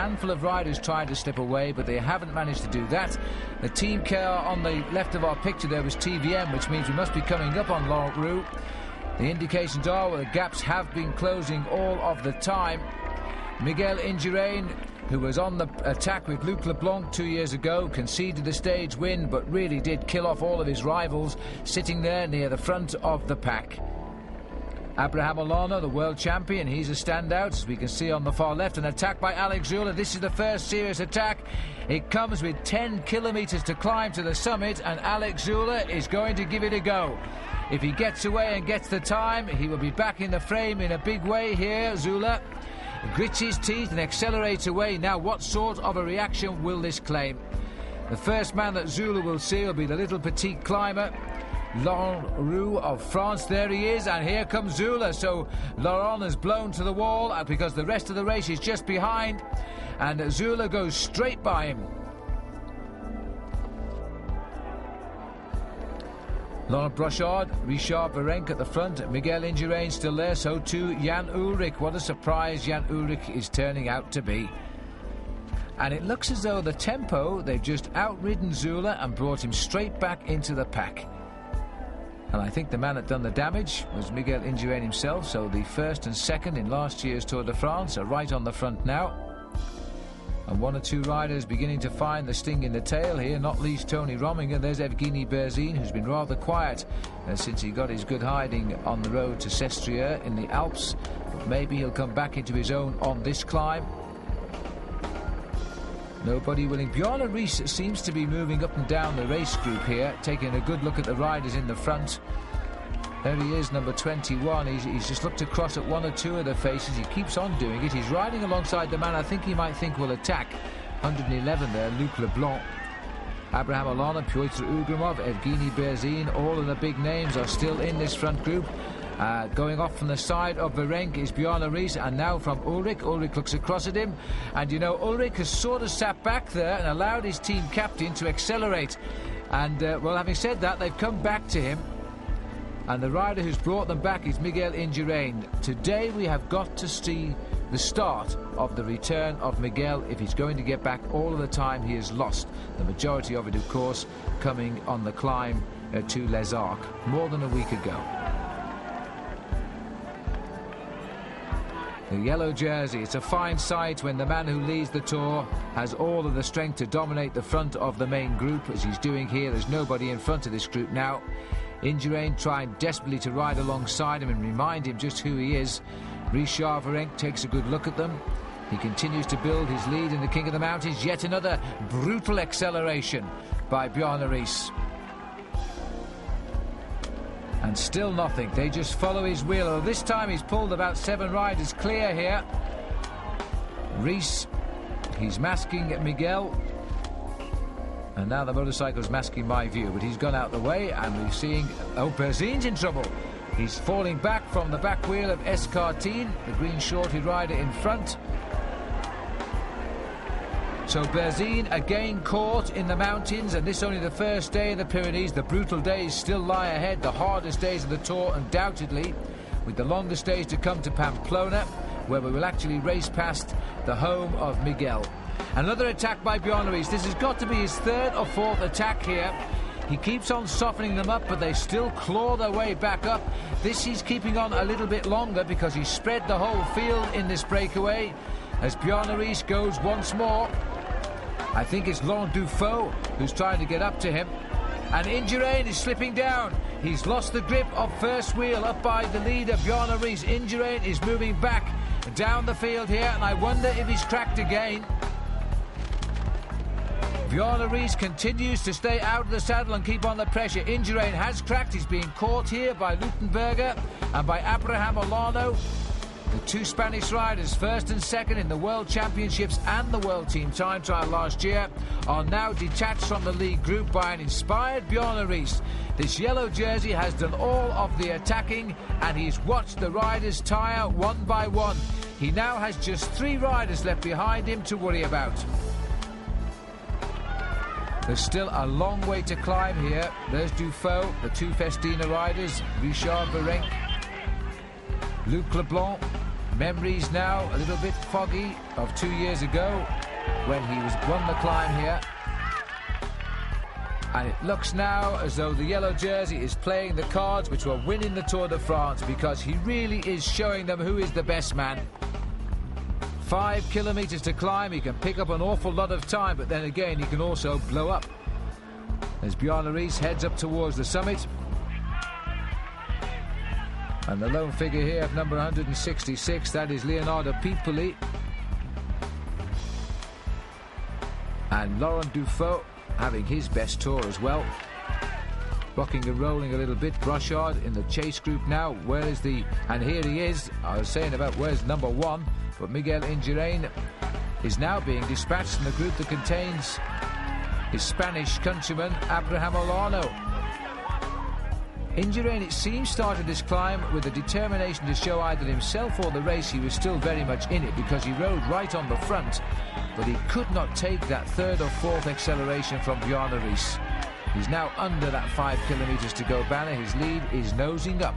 Handful of riders tried to slip away, but they haven't managed to do that. The team car on the left of our picture there was TVM, which means we must be coming up on Laurent Roux. The indications are the gaps have been closing all of the time. Miguel Indurain, who was on the attack with Luc Leblanc 2 years ago, conceded the stage win, but really did kill off all of his rivals, sitting there near the front of the pack. Abraham Olano, the world champion, he's a standout, as we can see on the far left. An attack by Alex Zülle. This is the first serious attack. It comes with 10 kilometres to climb to the summit, and Alex Zülle is going to give it a go. If he gets away and gets the time, he will be back in the frame in a big way here. Zülle grits his teeth and accelerates away. Now, what sort of a reaction will this claim? The first man that Zülle will see will be the little petite climber, Laurent Roux of France. There he is, and here comes Zülle. So Laurent has blown to the wall because the rest of the race is just behind, and Zülle goes straight by him. Laurent Brochard, Richard Virenque at the front, Miguel Indurain still there, so too Jan Ullrich. What a surprise Jan Ullrich is turning out to be. And it looks as though the tempo, they've just outridden Zülle and brought him straight back into the pack. And I think the man that done the damage was Miguel Indurain himself, so the first and second in last year's Tour de France are right on the front now. And one or two riders beginning to find the sting in the tail here, not least Tony Rominger. There's Evgeny Berzin, who's been rather quiet since he got his good hiding on the road to Sestriere in the Alps. But maybe he'll come back into his own on this climb. Nobody willing. Bjarne Riis seems to be moving up and down the race group here, taking a good look at the riders in the front. There he is, number 21. He's just looked across at one or two of the faces. He keeps on doing it. He's riding alongside the man I think he might think will attack. 111 there, Luc Leblanc. Abraham Olano, Piotr Ugrumov, Evgeny Berzin, all of the big names are still in this front group. Going off from the side of Virenque is Bjarne Riis, and now from Ullrich. Ullrich looks across at him, and you know, Ullrich has sort of sat back there and allowed his team captain to accelerate. And, well, having said that, they've come back to him, and the rider who's brought them back is Miguel Indurain. Today we have got to see the start of the return of Miguel if he's going to get back all of the time he has lost. The majority of it, of course, coming on the climb to Les Arcs more than a week ago. The yellow jersey, it's a fine sight when the man who leads the Tour has all of the strength to dominate the front of the main group, as he's doing here. There's nobody in front of this group now. Indurain trying desperately to ride alongside him and remind him just who he is. Richard Virenque takes a good look at them. He continues to build his lead in the King of the Mountains. Yet another brutal acceleration by Bjarne Riis. And still nothing. They just follow his wheel. Although this time he's pulled about 7 riders clear here. Riis, he's masking Miguel. And now the motorcycle's masking my view. But he's gone out the way, and we're seeing... Oh, Berzin's in trouble. He's falling back from the back wheel of Escartine, the green shorty rider in front. So Berzin again caught in the mountains, and this only the first day in the Pyrenees. The brutal days still lie ahead, the hardest days of the Tour undoubtedly, with the longest days to come to Pamplona, where we will actually race past the home of Miguel. Another attack by Bjarne Riis. This has got to be his 3rd or 4th attack here. He keeps on softening them up, but they still claw their way back up. This he's keeping on a little bit longer because he spread the whole field in this breakaway as Bjarne Riis goes once more. I think it's Laurent Dufaux who's trying to get up to him. And Indurain is slipping down. He's lost the grip of first wheel up by the leader, Bjarne Riis. Indurain is moving back down the field here, and I wonder if he's cracked again. Bjarne Riis continues to stay out of the saddle and keep on the pressure. Indurain has cracked. He's being caught here by Luttenberger and by Abraham Olano. The 2 Spanish riders, 1st and 2nd in the World Championships and the World Team Time Trial last year, are now detached from the lead group by an inspired Bjarne Riis. This yellow jersey has done all of the attacking, and he's watched the riders tire one by one. He now has just 3 riders left behind him to worry about. There's still a long way to climb here. There's Dufaux, the 2 Festina riders, Richard Virenque, Luc Leblanc, memories now a little bit foggy of 2 years ago when he won the climb here. And it looks now as though the yellow jersey is playing the cards which will win in the Tour de France, because he really is showing them who is the best man. 5 kilometres to climb. He can pick up an awful lot of time, but then again he can also blow up. As Bjarne Riis heads up towards the summit. And the lone figure here of number 166, that is Leonardo Pipoli. And Laurent Dufaux having his best tour as well. Rocking and rolling a little bit. Brochard in the chase group now. Where is the... And here he is. I was saying about where's number 1. But Miguel Indurain is now being dispatched from the group that contains his Spanish countryman, Abraham Olano. Indurain, it seems, started this climb with the determination to show either himself or the race he was still very much in it, because he rode right on the front, but he could not take that third or fourth acceleration from Bjarne Riis. He's now under that 5 kilometres to go banner. His lead is nosing up.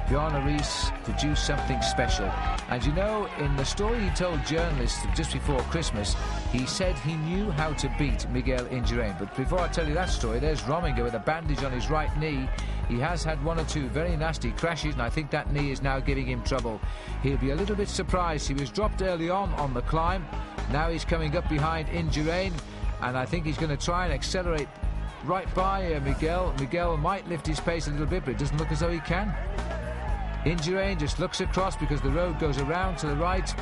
Bjarne Riis produced something special. And you know, in the story he told journalists just before Christmas, he said he knew how to beat Miguel Indurain. But before I tell you that story, there's Rominger with a bandage on his right knee. He has had 1 or 2 very nasty crashes, and I think that knee is now giving him trouble. He'll be a little bit surprised. He was dropped early on the climb. Now he's coming up behind Indurain, and I think he's going to try and accelerate right by Miguel. Miguel might lift his pace a little bit, but it doesn't look as though he can. Indurain just looks across because the road goes around to the right.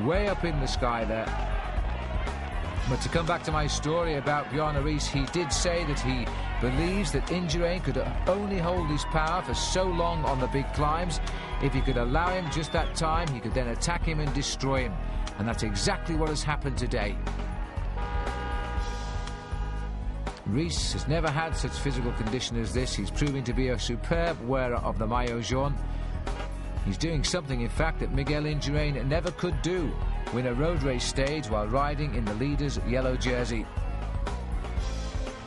Way up in the sky there. But to come back to my story about Bjarne Riis, he did say that he believes that Indurain could only hold his power for so long on the big climbs. If he could allow him just that time, he could then attack him and destroy him. And that's exactly what has happened today. Riis has never had such physical condition as this. He's proving to be a superb wearer of the maillot jaune. He's doing something, in fact, that Miguel Indurain never could do: win a road race stage while riding in the leader's yellow jersey.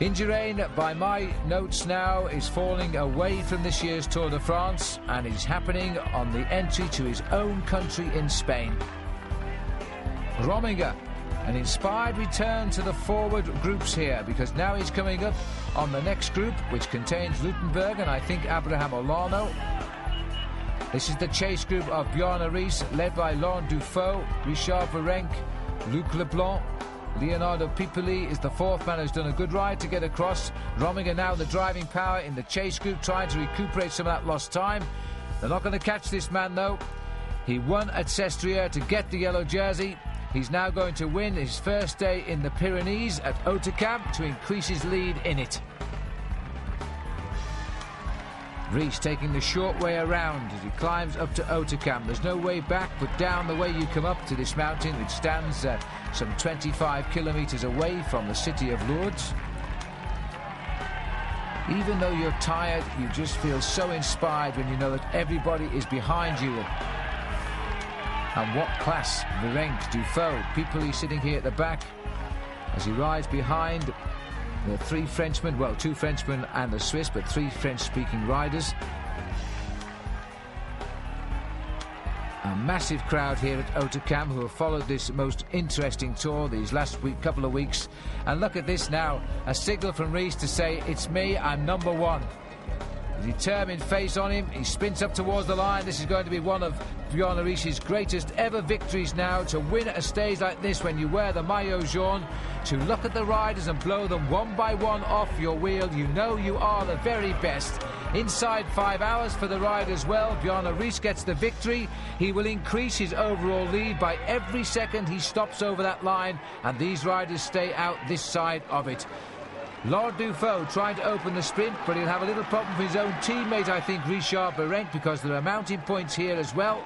Indurain, by my notes now, is falling away from this year's Tour de France, and is happening on the entry to his own country in Spain. Rominger, an inspired return to the forward groups here, because now he's coming up on the next group, which contains Luttenberg and I think Abraham Olano. This is the chase group of Bjarne Riis, led by Laurent Dufaux, Richard Virenque, Luc Leblanc. Leonardo Pipoli is the 4th man who's done a good ride to get across. Rominger now the driving power in the chase group, trying to recuperate some of that lost time. They're not going to catch this man, though. He won at Sestriere to get the yellow jersey. He's now going to win his first day in the Pyrenees at Hautecam to increase his lead in it. Riis taking the short way around as he climbs up to Hautecam. There's no way back but down the way you come up to this mountain, which stands some 25 kilometres away from the city of Lourdes. Even though you're tired, you just feel so inspired when you know that everybody is behind you. And what class! Virenque, Dufaux, Pipoli sitting here at the back as he rides behind the 3 Frenchmen, well, 2 Frenchmen and a Swiss, but 3 French-speaking riders. A massive crowd here at Hautecam who have followed this most interesting tour these last couple of weeks. And look at this now, a signal from Riis to say, it's me, I'm number 1. A determined face on him, he sprints up towards the line. This is going to be one of Bjarne Riis's greatest ever victories now, to win at a stage like this when you wear the maillot jaune, to look at the riders and blow them one by one off your wheel. You know you are the very best. Inside 5 hours for the ride as well. Bjarne Riis gets the victory. He will increase his overall lead by every second he stops over that line, and these riders stay out this side of it. Laurent Dufaux trying to open the sprint, but he'll have a little problem for his own teammate, I think, Richard Virenque, because there are mountain points here as well.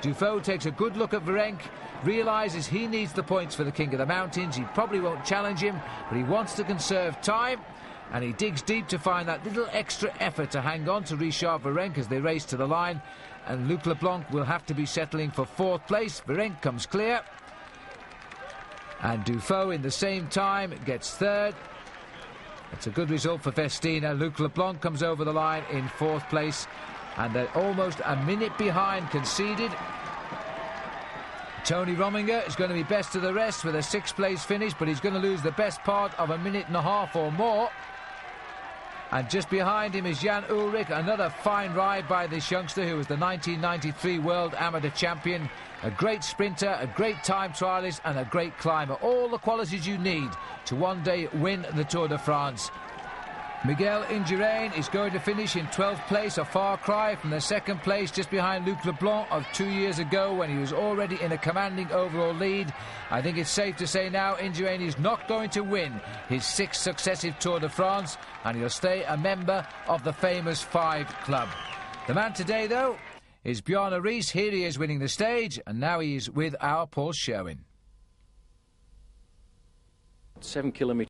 Dufaux takes a good look at Virenque, realises he needs the points for the King of the Mountains. He probably won't challenge him, but he wants to conserve time, and he digs deep to find that little extra effort to hang on to Richard Virenque as they race to the line. And Luc Leblanc will have to be settling for 4th place. Virenque comes clear, and Dufaux in the same time gets 3rd. It's a good result for Festina. Luc Leblanc comes over the line in 4th place. and they're almost a minute behind conceded. Tony Rominger is going to be best of the rest with a 6th place finish, but he's going to lose the best part of a minute and a half or more. And just behind him is Jan Ullrich, another fine ride by this youngster who was the 1993 World Amateur Champion. A great sprinter, a great time trialist and a great climber. All the qualities you need to one day win the Tour de France. Miguel Indurain is going to finish in 12th place, a far cry from the 2nd place just behind Luc Leblanc of 2 years ago when he was already in a commanding overall lead. I think it's safe to say now Indurain is not going to win his 6th successive Tour de France, and he'll stay a member of the famous 5 club. The man today, though, is Bjarne Riis. Here he is winning the stage, and now he is with our Paul Sherwin. 7 kilometres.